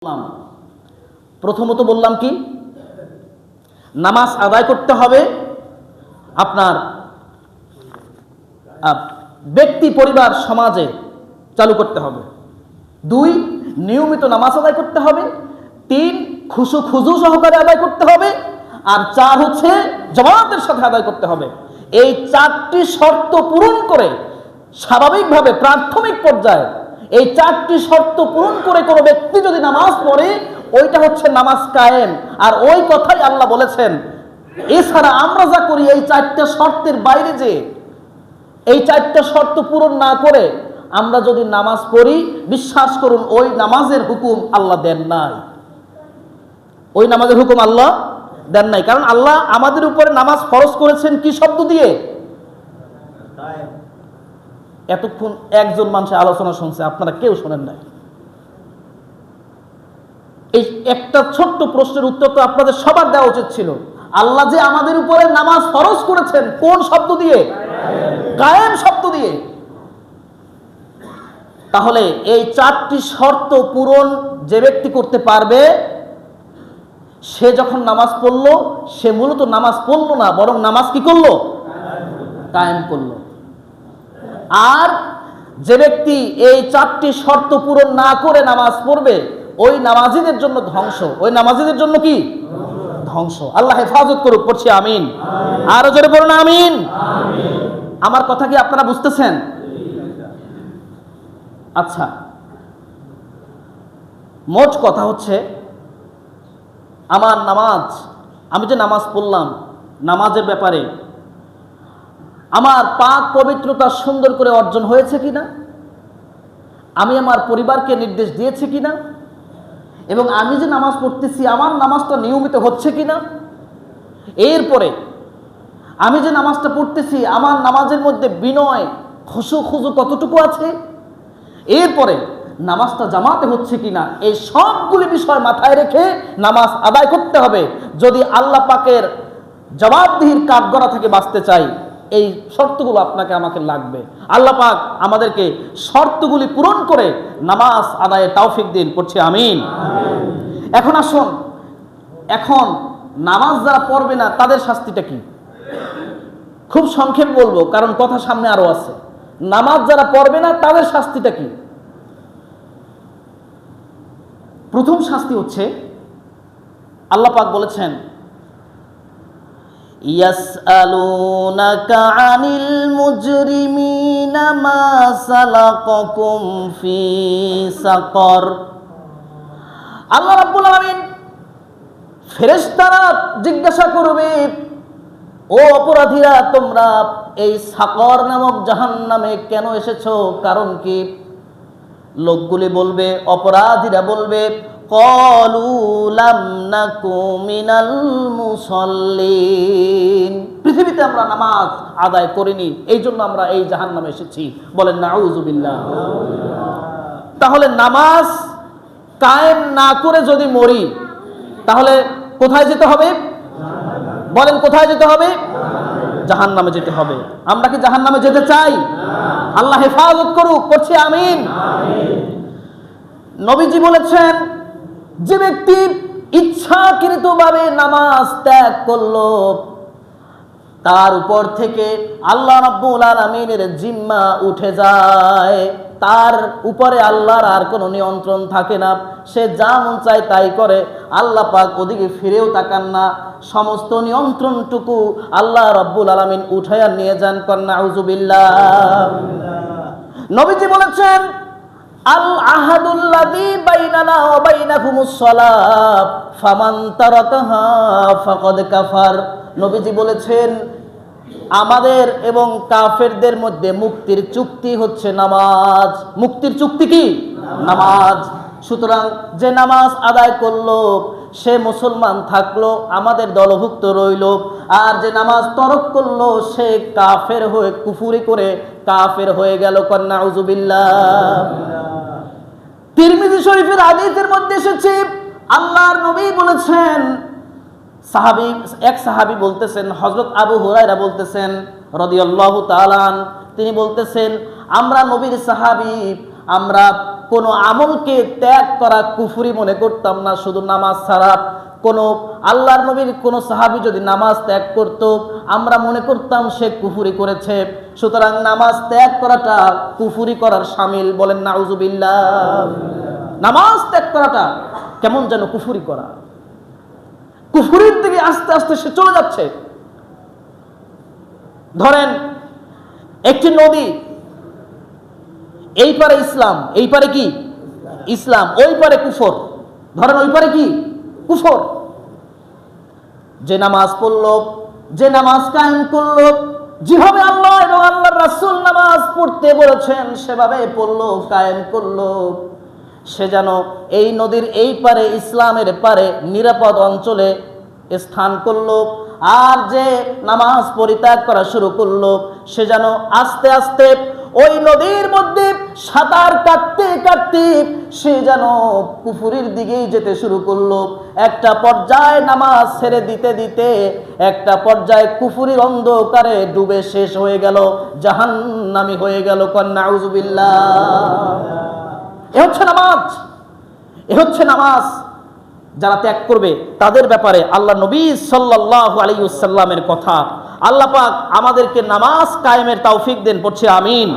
বললাম প্রথমত বললাম কি নামাজ আদায় করতে হবে আপনার ব্যক্তি পরিবার সমাজে চালু করতে হবে। 2 নিয়মিত নামাজ আদায় করতে হবে। 3 খুজু সহকারে আদায় করতে হবে। আর 4 হচ্ছে জামাতের সাথে আদায় করতে হবে। এই 4টি শর্ত পূরণ করে স্বাভাবিকভাবে প্রাথমিক পর্যায়ে এই 4টি শর্ত পূরণ করে কোনো ব্যক্তি যদি নামাজ পড়ে ওইটা হচ্ছে নামাজ কায়েম। আর ওই কথাই আল্লাহ বলেছেন, এছাড়া আমরা যা করি এই 4টা শর্তের বাইরে যে এই 4টা শর্ত পূরণ না করে আমরা যদি নামাজ পড়ি, বিশ্বাস করুন ওই নামাজের হুকুম আল্লাহ দেন নাই। ওই নামাজের হুকুম আল্লাহ দেন নাই। কারণ আল্লাহ আমাদের উপরে নামাজ ফরজ করেছেন কি শব্দ দিয়ে? এতক্ষণ একজন মানুষের আলোচনা শুনছে, আপনারা কেউ শোনেন নাই। এই একটা ছোট্ট প্রশ্নের উত্তর তো আপনাদের সবার দেওয়া উচিত ছিল। আল্লাহ যে আমাদের উপরে নামাজ ফরজ করেছেন কোন শব্দ দিয়ে? কায়েম শব্দ দিয়ে। তাহলে এই 4টি শর্ত পূরণ যে ব্যক্তি করতে পারবে, সে যখন নামাজ পড়লো সে মূলত নামাজ পড়লো না, বরং নামাজ কি করলো? কায়েম করলো। আর যে ব্যক্তি এই 4টি শর্ত পূরণ না করে নামাজ পড়বে ওই নামাজিদের জন্য ধ্বংস। ওই নামাজিদের জন্য কি? ধ্বংস। আল্লাহ হেফাজত করুক। পড়ছি আমিন। আরো জোরে বলুন আমিন। আমার কথা কি আপনারা বুঝতেছেন? আচ্ছা, মোট কথা হচ্ছে আমার নামাজ, আমি যে নামাজ পড়লাম, নামাজের ব্যাপারে আমার পাক পবিত্রতা সুন্দর করে অর্জন হয়েছে কিনা, আমি আমার পরিবারকে নির্দেশ দিয়েছি কিনা, এবং আমি যে নামাজ পড়তেছি আমার নামাজটা নিয়মিত হচ্ছে কিনা, এরপরে আমি যে নামাজটা পড়তেছি আমার নামাজের মধ্যে বিনয় খুজু কতটুকু আছে, এরপরে নামাজটা জামাতে হচ্ছে কিনা, এই সবগুলি বিষয় মাথায় রেখে নামাজ আদায় করতে হবে। যদি আল্লাহ পাকের জবাবদিহির কাঠগড়া থেকে বাঁচতে চাই এই শর্তগুলো আপনাকে আমাকে লাগবে। আল্লাহ পাক আমাদেরকে শর্তগুলি পূরণ করে নামাজ আদায়ে তৌফিক দিন। পড়ছি আমিন। এখন আসুন, এখন নামাজ যারা পড়বে না তাদের শাস্তিটা কি? খুব সংক্ষেপ বলবো কারণ কথা সামনে আরো আছে। নামাজ যারা পড়বে না তাদের শাস্তিটা কি? প্রথম শাস্তি হচ্ছে আল্লাহ পাক বলেছেন, ইয়াসআলুনাকা আনিল মুজরিমিনা মা সালাকাকুম ফি সাকর। আল্লাহ রাব্বুল আলামিন ফেরেশতারা জিজ্ঞাসা করবে, ও অপরাধীরা তোমরা এই সাকর নামক জাহান্নামে কেন এসেছো, কারণ কি? লোকগুলি বলবে, অপরাধীরা বলবে, ক্বালু লাম নাকু মিনাল মুসাল্লিন, পৃথিবীতে আমরা নামাজ আদায় করিনি এই জন্য আমরা এই জাহান্নামে এসেছি। বলেন নাউযুবিল্লাহ। তাহলে নামাজ কায়েম না করে যদি মরি তাহলে কোথায় যেতে হবে? বলেন কোথায় যেতে হবে? জাহান্নামে যেতে হবে। আমরা কি জাহান্নামে যেতে চাই? আল্লাহ হেফাজত করুক। করছি আমিন। নবীজি বলেছেন, যে ব্যক্তি ইচ্ছাকৃতভাবে নামাজ ত্যাগ করলো তার উপর থেকে আল্লাহ রাব্বুল আলামিনের জিম্মা উঠে যায়। তার উপরে আল্লাহর আর কোনো নিয়ন্ত্রণ থাকে না। সে যা মন চায় তাই করে। আল্লাহ পাক ওদিকে ফিরেও তাকান না। সমস্ত নিয়ন্ত্রণটুকু আল্লাহ রাব্বুল আলামিন উঠায়া নিয়ে যান। কন্না আউযুবিল্লাহ। নবীজি বলেছেন, আল আহাদুল্লাযী বাইনানা ওয়া বাইনাকুমুস সালাত ফামান তারাকাহা ফাকাদ কাফার। নবীজি বলেছেন, আমাদের এবং কাফেরদের মধ্যে মুক্তির চুক্তি হচ্ছে নামাজ। মুক্তির চুক্তি কি? নামাজ। সুতরাং যে নামাজ আদায় করলো সে মুসলমান থাকলো, আমাদের দলভুক্ত রইল। আর যে নামাজ তরক করলো সে কাফের হয়ে কুফরি করে কাফের হয়ে গেল। কন্না আউযুবিল্লাহ। তিরমিজি শরীফের হাদিসের মধ্যে এসেছে, আল্লাহর নবী বলেছেন, এক সাহাবী বলতেছেন, হযরত আবু হুরায়রা বলতেছেন রাদিয়াল্লাহু তাআলা আন, তিনি বলতেছেন, আমরা নবীর সাহাবী, আমরা কোনো আমলকে ত্যাগ করা কুফরি মনে করতাম না, শুধু নামাজ ছাড়া। কোনো আল্লাহর নবীর কোন সাহাবী যদি নামাজ ত্যাগ করত, আমরা মনে করতাম সে কুফরি করেছে। সুতরাং নামাজ ত্যাগ করাটা কুফরি করার শামিল। বলেন নাউজুবিল্লাহ। নামাজ ত্যাগ করাটা কেমন যেন কুফরি করা, কুফরির দিকে আস্তে আস্তে সে চলে যাচ্ছে। ধরেন একটি নদী, এই পারে ইসলাম, এই পারে কি ইসলাম, ওই পারে কুফর। ধরেন ওই পারে কি কুফর। যে নামাজ পড়লো, যে নামাজ কায়েম করলো, যেভাবে আল্লাহ এবং আল্লাহর রাসূল নামাজ পড়তে বলেছেন সেভাবে পড়লো, কায়েম করলো, সে যেন এই নদীর এই পারে ইসলামের পারে নিরাপদ অঞ্চলে স্থান করলো। আর যে নামাজ পরিত্যাগ করা শুরু করলো, সে যেন আস্তে আস্তে ওই নদীর মধ্যে সাঁতার কাটতে কাটতে সে যেন কুফরির দিকেই যেতে শুরু করলো। একটা পর্যায়ে নামাজ ছেড়ে দিতে দিতে একটা পর্যায়ে কুফরির অন্ধকারে ডুবে শেষ হয়ে গেল, জাহান্নামী হয়ে গেল। নাউজুবিল্লাহ। এ হচ্ছে নামাজ, এ হচ্ছে নামাজ। যারা ত্যাগ করবে তাদের ব্যাপারে আল্লাহ নবী সাল্লাল্লাহু আলাইহি ওয়াসাল্লামের কথা। আল্লাহ পাক আমাদেরকে নামাজ কায়েমের তৌফিক দেন, পড়ছি আমিন।